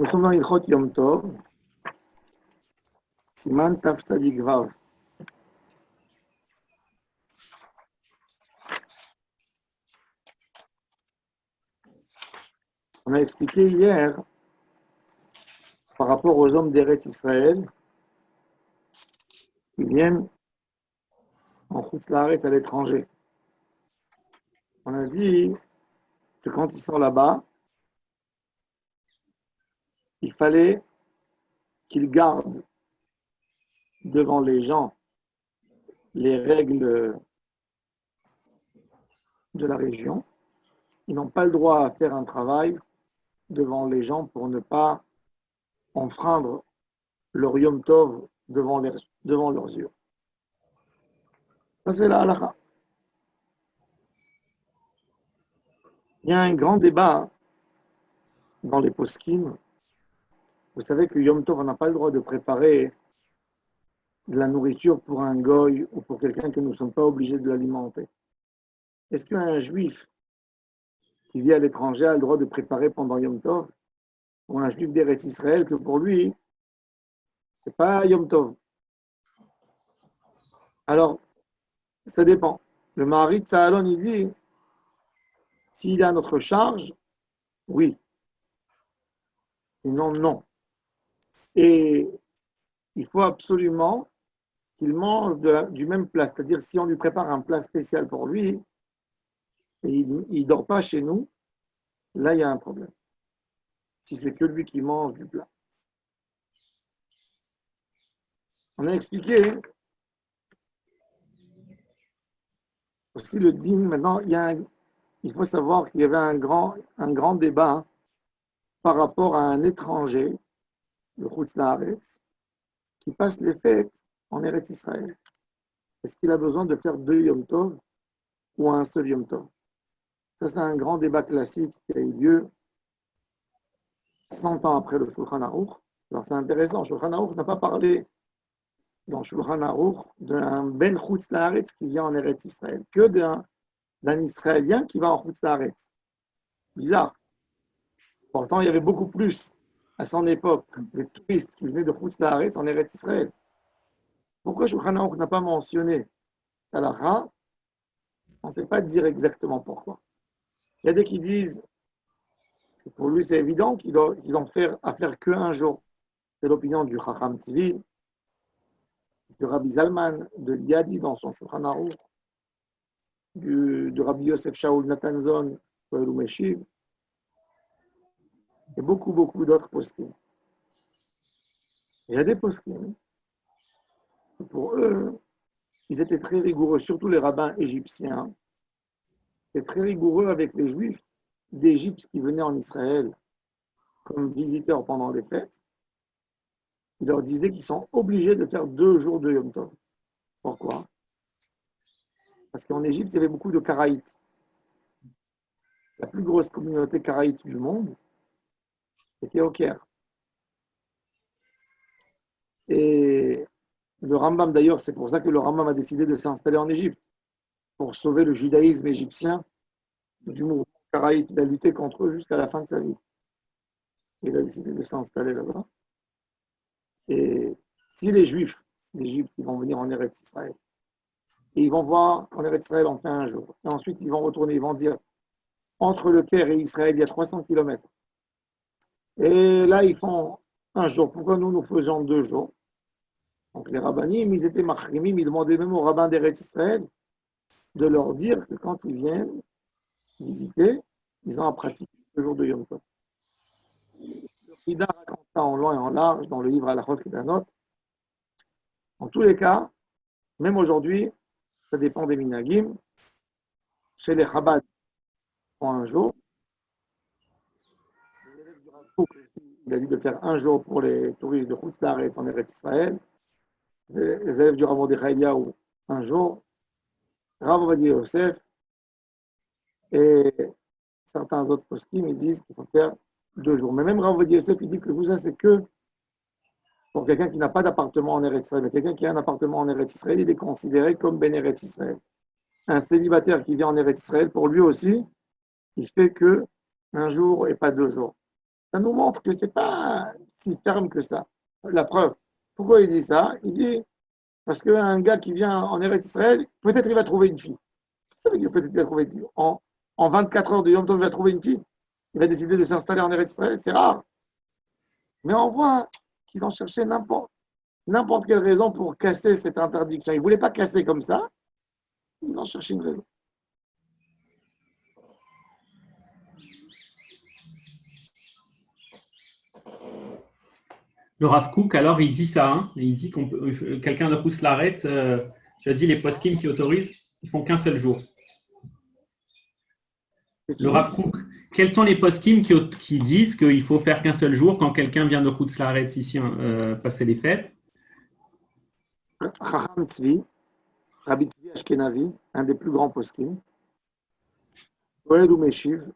Nous sommes dans Ilchot Yom Tov, Siman Tav Tzadik Vav. On a expliqué hier, par rapport aux hommes d'Eretz Israël, qui viennent en Chutz La'aretz à l'étranger. On a dit que quand ils sont là-bas, il fallait qu'ils gardent devant les gens les règles de la région. Ils n'ont pas le droit à faire un travail devant les gens pour ne pas enfreindre leur Yom Tov devant leurs yeux. Ça, c'est la halakha. Il y a un grand débat dans les poskim. Vous savez que Yom Tov, on n'a pas le droit de préparer de la nourriture pour un goy ou pour quelqu'un que nous ne sommes pas obligés de l'alimenter. Est-ce qu'un juif qui vit à l'étranger a le droit de préparer pendant Yom Tov, ou un juif d'Eretz Israël que pour lui, c'est pas Yom Tov? Alors, ça dépend. Le mari de Sahalon, il dit, s'il est à notre charge, oui. Sinon, non. Et il faut absolument qu'il mange du même plat. C'est-à-dire, si on lui prépare un plat spécial pour lui, et il ne dort pas chez nous, là, il y a un problème. Si c'est que lui qui mange du plat. On a expliqué aussi le din. Maintenant, il faut savoir qu'il y avait un grand débat par rapport à un étranger, le Chutz La'aretz, qui passe les fêtes en Eretz Israël. Est-ce qu'il a besoin de faire 2 Yom Tov ou un seul Yom Tov? Ça, c'est un grand débat classique qui a eu lieu 100 ans après le Shulchan Aruch. Alors, c'est intéressant, Shulchan Aruch n'a pas parlé dans Shulchan Aruch d'un Ben Chutz La'aretz qui vient en Eretz Israël, que d'un Israélien qui va en Chutz La'aretz. Bizarre. Pourtant, il y avait beaucoup plus à son époque les touristes qui venaient de Chutz La'aretz en Eretz Israël. Pourquoi Shulchan Aruch n'a pas mentionné Halakha? On ne sait pas dire exactement pourquoi. Il y a des qui disent que pour lui c'est évident qu'ils ont à faire qu'un jour. C'est l'opinion du Chacham Tzvi, du Rabbi Zalman, de Liadi dans son Shulchan Aruch, de Rabbi Yosef Shaul Natanzon, Kohelou Meshiv, et beaucoup d'autres poskim. Il y a des poskim, pour eux, ils étaient très rigoureux, surtout les rabbins égyptiens, étaient très rigoureux avec les juifs d'Égypte qui venaient en Israël comme visiteurs pendant les fêtes. Ils leur disaient qu'ils sont obligés de faire 2 jours de Yom Tov. Pourquoi? Parce qu'en Égypte, il y avait beaucoup de Karaïtes. La plus grosse communauté karaïte du monde était au Caire. Et le Rambam, d'ailleurs, c'est pour ça que le Rambam a décidé de s'installer en Égypte, pour sauver le judaïsme égyptien du mouvement karaïte. Il a lutté contre eux jusqu'à la fin de sa vie. Il a décidé de s'installer là-bas. Et si les Juifs d'Égypte, ils vont venir en Eretz Israël, et ils vont voir en Eretz Israël, on fait un jour, et ensuite ils vont retourner, ils vont dire, entre le Caire et Israël, il y a 300 km. Et là, ils font un jour. Pourquoi nous faisons 2 jours? Donc les rabbinim, ils étaient machrimim, ils demandaient même aux rabbins d'Eretz Israël de leur dire que quand ils viennent visiter, ils ont à pratiquer le jour de Yom Tov. Le Rida raconte ça en long et en large dans le livre Halachot Kedanot. En tous les cas, même aujourd'hui, ça dépend des minagim. Chez les Chabad, pour un jour. L'élève du Rav Kook, il a dit de faire un jour pour les touristes de Chutz La'aretz en Eretz Israël. Les élèves du Rav Mordechai Eliyahu, un jour. Rav Ovadia Yosef et certains autres poskim, ils disent qu'il faut faire 2 jours. Mais même Rav Ovadia Yosef, il dit que tout ça, c'est que pour quelqu'un qui n'a pas d'appartement en Eretz Israël. Mais quelqu'un qui a un appartement en Eretz Israël, il est considéré comme Ben Eretz Israël. Un célibataire qui vient en Eretz Israël, pour lui aussi, il fait que un jour et pas 2 jours. Ça nous montre que ce n'est pas si ferme que ça. La preuve. Pourquoi il dit ça? Il dit parce qu'un gars qui vient en Eretz Israël, peut-être il va trouver une fille. Ça veut dire peut-être il va trouver une fille. En 24 heures de Yom Tov, il va trouver une fille. Il va décider de s'installer en Eretz Israël. C'est rare. Mais on voit qu'ils ont cherché n'importe quelle raison pour casser cette interdiction. Ils ne voulaient pas casser comme ça. Ils ont cherché une raison. Le Rav Kook, alors, il dit ça. Hein, il dit qu'on quelqu'un de Rousslaret, tu as dit les poskim qui autorisent, ils font qu'un seul jour. Le Rav Kook, quels sont les poskim qui disent qu'il faut faire qu'un seul jour quand quelqu'un vient de Rousslaret ici passer les fêtes? Chacham Tzvi, Rabbi Tzvi Ashkenazi, un des plus grands poskim. Oed Umeshiv.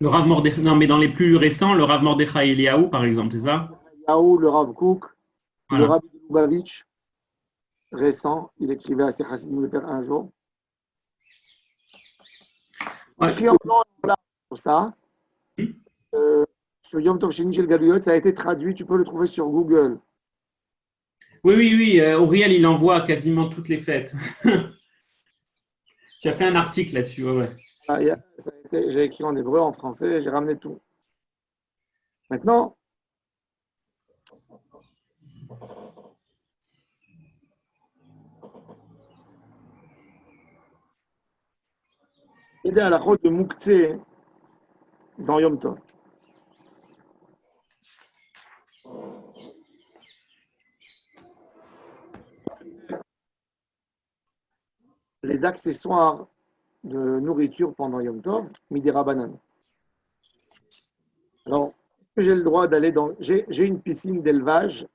Le Rav Mordechai, non, mais dans les plus récents, le Rav Mordechai Eliaou, par exemple, c'est ça? Eliaou, le Rav Kook, voilà. Le Rabbi de Lubavitch, récent, il écrivait à ses chassidim de faire un jour. Ouais. Écrit en blanc et en blanc pour ça. Sur Yom Tov Sheni Shel Galuyot, ça a été traduit, tu peux le trouver sur Google. Oui, Auriel, il envoie quasiment toutes les fêtes. Tu as fait un article là-dessus, ouais. J'ai écrit en hébreu, en français, j'ai ramené tout. Maintenant, aider à la route de Mouktsé dans Yom Tov. Les accessoires de nourriture pendant Yom Tov, midi rabanan. Alors, est-ce que j'ai le droit d'aller dans... J'ai une piscine d'élevage.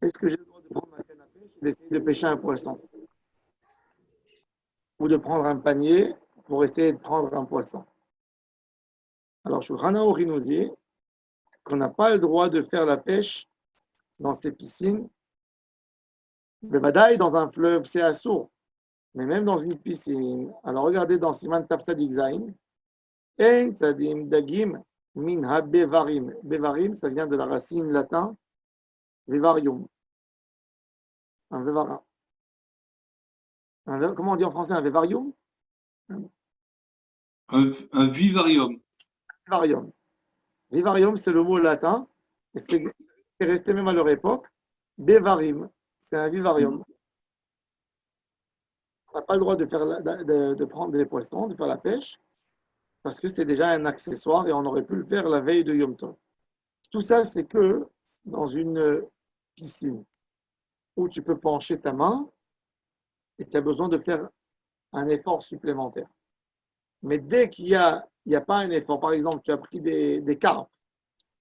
Est-ce que j'ai le droit de prendre ma canne à pêche et d'essayer de pêcher un poisson? Ou de prendre un panier pour essayer de prendre un poisson? Alors, Shulchan Aruch nous dit qu'on n'a pas le droit de faire la pêche dans ces piscines. Le Vadaï, dans un fleuve, c'est assourd. Mais même dans une piscine. Alors, regardez dans Siman Tafsadik Zain. En tzadim dagim min ha-bevarim. Bevarim, ça vient de la racine latin vivarium. Un vivara. Comment on dit en français un vivarium? Un vivarium. Vivarium. Vivarium, c'est le mot latin. Et c'est resté même à leur époque. Bevarim, c'est un vivarium. On n'a pas le droit de prendre des poissons, de faire la pêche, parce que c'est déjà un accessoire et on aurait pu le faire la veille de Yom Tov. Tout ça, c'est que dans une piscine où tu peux pencher ta main et tu as besoin de faire un effort supplémentaire. Mais dès qu'il n'y a pas un effort, par exemple, tu as pris des carpes,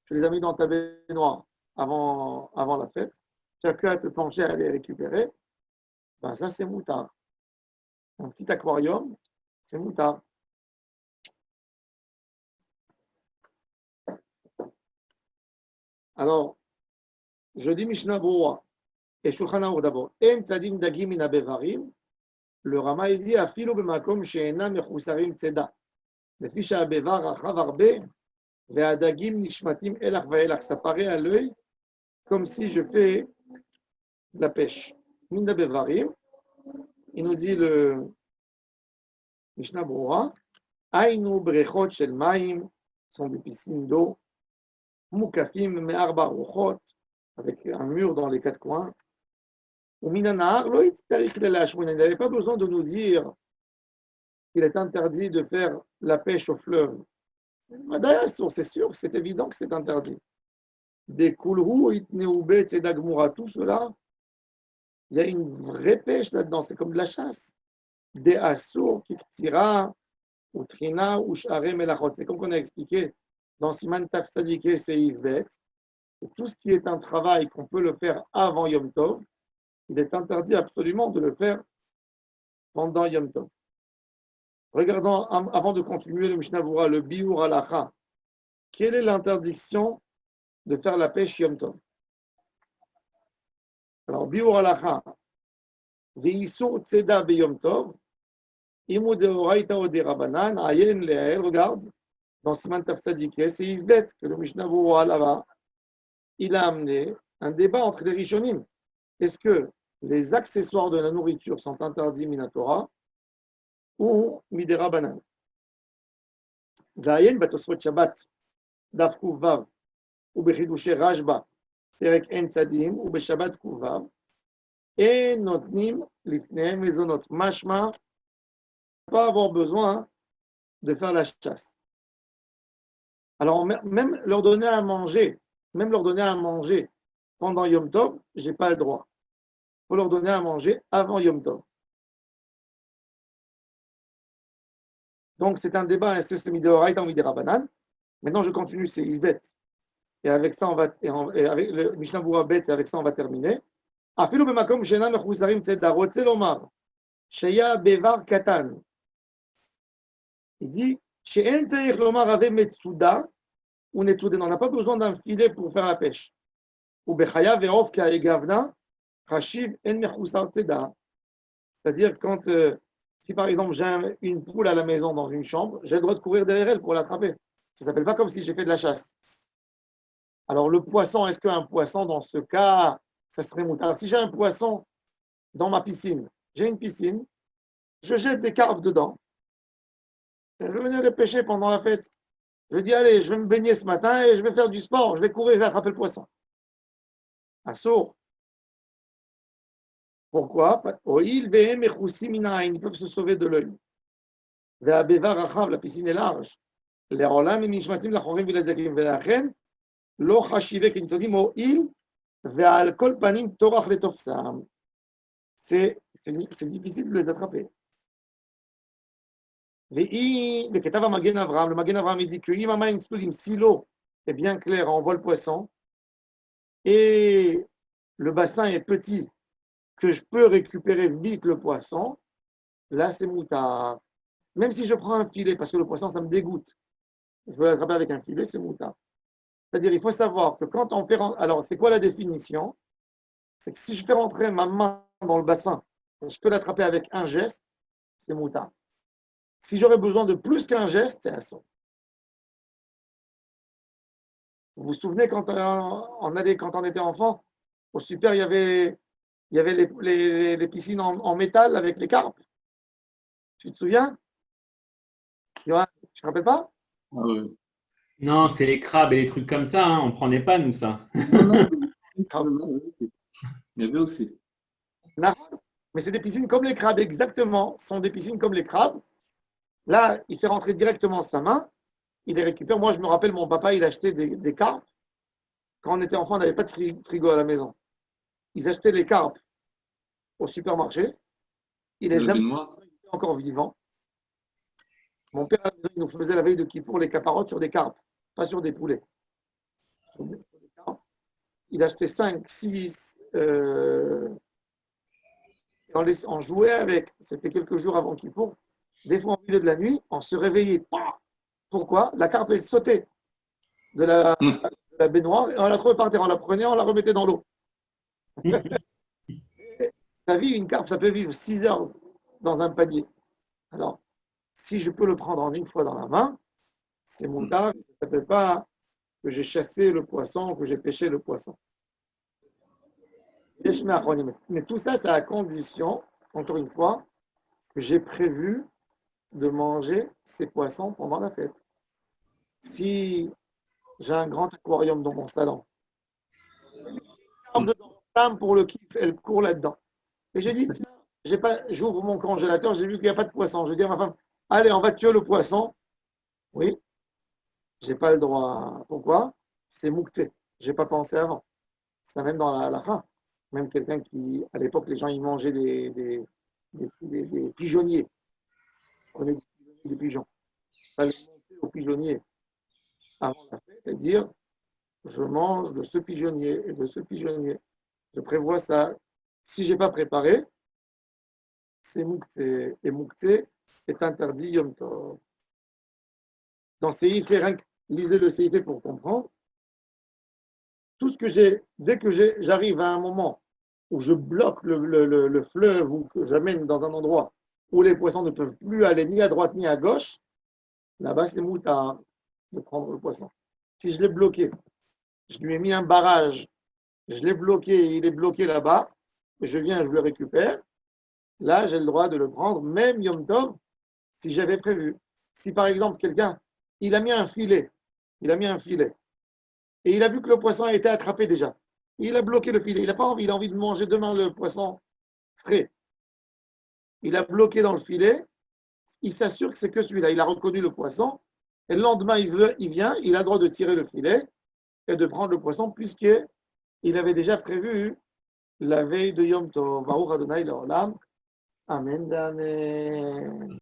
tu les as mis dans ta baignoire avant la fête, tu as qu'à te pencher à les récupérer, ben ça c'est moutard. Un petit aquarium, c'est moutard. Alors, je dis Mishnah Boa et Shulchan Aruch d'abord. En tzadim dagim min ha-bevarim. Le Rama il dit afilo b'makom she'ena mechusarim tzeda. Lefi she'ha-bevar rachav harbe ve'adagim nishmatim elach ve'elach. Ça paraît à l'œil comme si je fais de la pêche. Min ha-bevarim. Il nous dit le Mishnah Boa. Ainu brechot shel maim sont des piscines d'eau. Mukafim me'arba rochot avec un mur dans les quatre coins. Il n'avait pas besoin de nous dire qu'il est interdit de faire la pêche au fleuve. C'est sûr, c'est évident que c'est interdit. Des kulhu, itneube, tzedagmura, tout cela, il y a une vraie pêche là-dedans, c'est comme de la chasse. Des assour, kiktira, ou trina, ou share melachot. C'est comme on a expliqué dans Siman Tafsadike Seif Bet. Tout ce qui est un travail qu'on peut le faire avant Yom Tov, il est interdit absolument de le faire pendant Yom Tov. Regardons, avant de continuer le Mishnah Vura, le Biur Halacha. Quelle est l'interdiction de faire la pêche Yom Tov? Alors, Biur Halacha, Ve'isur tzeda beyom tov. Imu deoraita o de rabanan. Ayen le'ael, regarde, dans Siman Tav Tzadikeh, c'est Yves Bet que le Mishnah Berurah là-bas, il a amené un débat entre les Rishonim. Est-ce que les accessoires de la nourriture sont interdits Minatora ou Midera Banan? Vayen Batosfot Shabbat, Daf Kuvav, ou Bechidushe Rajba, Perek En Tzadim, ou Beshabbat Kuvav, et Notnim Lifneem Mezonot. Mashma, pas avoir besoin de faire la chasse. Alors, même leur donner à manger, pendant Yom Tov, je n'ai pas le droit. Il faut leur donner à manger avant Yom Tov. Donc, c'est un débat, est-ce que c'est Mideoraita ou Miderabanan? Maintenant, je continue, c'est Yvbet. Et avec ça, et avec le Mishnah Berurah Bet, et avec ça, on va terminer. Afilu b'makom she'ena mechusarim tzedda, rotze lomar, sheya bevar katan. Il dit, she'en tzarich lomar ave metsuda, ou netudé. On n'a pas besoin d'un filet pour faire la pêche. Ou bechaya ve'of ka'egavna, chashiv en mechusar tzedda. C'est-à-dire, quand, si par exemple j'ai une poule à la maison dans une chambre, j'ai le droit de courir derrière elle pour l'attraper. Ça ne s'appelle pas comme si j'ai fait de la chasse. Alors le poisson, est-ce qu'un poisson dans ce cas, ça serait moutard? Si j'ai un poisson dans ma piscine, j'ai une piscine, je jette des carpes dedans, je vais venir les pêcher pendant la fête. Je dis, allez, je vais me baigner ce matin et je vais faire du sport, je vais courir et je vais attraper le poisson. Un sourd. Pourquoi? Ils peuvent se sauver de l'œil. La piscine est large. C'est difficile de les attraper. Le Magen Avraham dit que si l'eau est bien claire, on voit le poisson, et le bassin est petit, que je peux récupérer vite le poisson, là c'est moutard. Même si je prends un filet, parce que le poisson ça me dégoûte, je veux l'attraper avec un filet, c'est moutard. C'est-à-dire, il faut savoir que quand on fait rentrer, alors c'est quoi la définition? C'est que si je fais rentrer ma main dans le bassin, je peux l'attraper avec un geste, c'est moutard. Si j'aurais besoin de plus qu'un geste, c'est un saut. Vous vous souvenez quand on était enfant, au super, il y avait les piscines en métal avec les carpes. Tu te souviens? Tu ne te rappelles pas? Ah ouais. Non, c'est les crabes et les trucs comme ça, hein. On ne prenait pas, nous, ça. Non, il y avait aussi. Mais c'est des piscines comme les crabes, exactement. Ce sont des piscines comme les crabes. Là, il fait rentrer directement sa main, il les récupère. Moi, je me rappelle, mon papa, il achetait des carpes. Quand on était enfant, on n'avait pas de frigo à la maison. Ils achetaient les carpes au supermarché. Il les amenaient encore vivants. Mon père, il nous faisait la veille de Kippour les caparottes sur des carpes, pas sur des poulets. Sur des carpes. Il achetait 5, 6, on jouait avec. C'était quelques jours avant Kippour. Des fois, au milieu de la nuit, on se réveillait. Pourquoi? La carpe, elle sautait de la baignoire et on la trouvait par terre. On la prenait, on la remettait dans l'eau. Ça vit, une carpe, ça peut vivre 6 heures dans un panier. Alors, si je peux le prendre en une fois dans la main, c'est mon tard. Ça ne s'appelle pas que j'ai chassé le poisson, que j'ai pêché le poisson. Mais tout ça, c'est à condition, encore une fois, que j'ai prévu de manger ces poissons pendant la fête. Si j'ai un grand aquarium dans mon salon, femme pour le kiff, elle court là-dedans. Et j'ai dit, tiens, j'ouvre mon congélateur, j'ai vu qu'il n'y a pas de poisson. Je dis à ma femme, allez, on va tuer le poisson. Oui, j'ai pas le droit. Pourquoi? C'est moukté. J'ai pas pensé avant. C'est même dans la fin. Même quelqu'un qui, à l'époque, les gens, ils mangeaient des pigeonniers. On est des pigeons. Il fallait monter au pigeonnier avant la fête et dire, je mange de ce pigeonnier et de ce pigeonnier. Je prévois ça. Si je n'ai pas préparé, c'est moukté. Et moukté est interdit Yom Tov. Dans CIF, lisez le CIF pour comprendre. Tout ce que j'ai, dès que j'arrive à un moment où je bloque le fleuve ou que j'amène dans un endroit où les poissons ne peuvent plus aller ni à droite ni à gauche, là-bas, c'est moutard de prendre le poisson. Si je l'ai bloqué, je lui ai mis un barrage, je l'ai bloqué, il est bloqué là-bas, je viens, je le récupère, là, j'ai le droit de le prendre, même Yom Tov, si j'avais prévu. Si par exemple, quelqu'un, il a mis un filet, et il a vu que le poisson a été attrapé déjà. Il a bloqué le filet, il n'a pas envie, il a envie de manger demain le poisson frais. Il a bloqué dans le filet, il s'assure que c'est que celui-là. Il a reconnu le poisson, et le lendemain, il vient, il a le droit de tirer le filet et de prendre le poisson, puisqu'il avait déjà prévu la veille de Yom Tov. Baruch Adonai Leolam. Amen.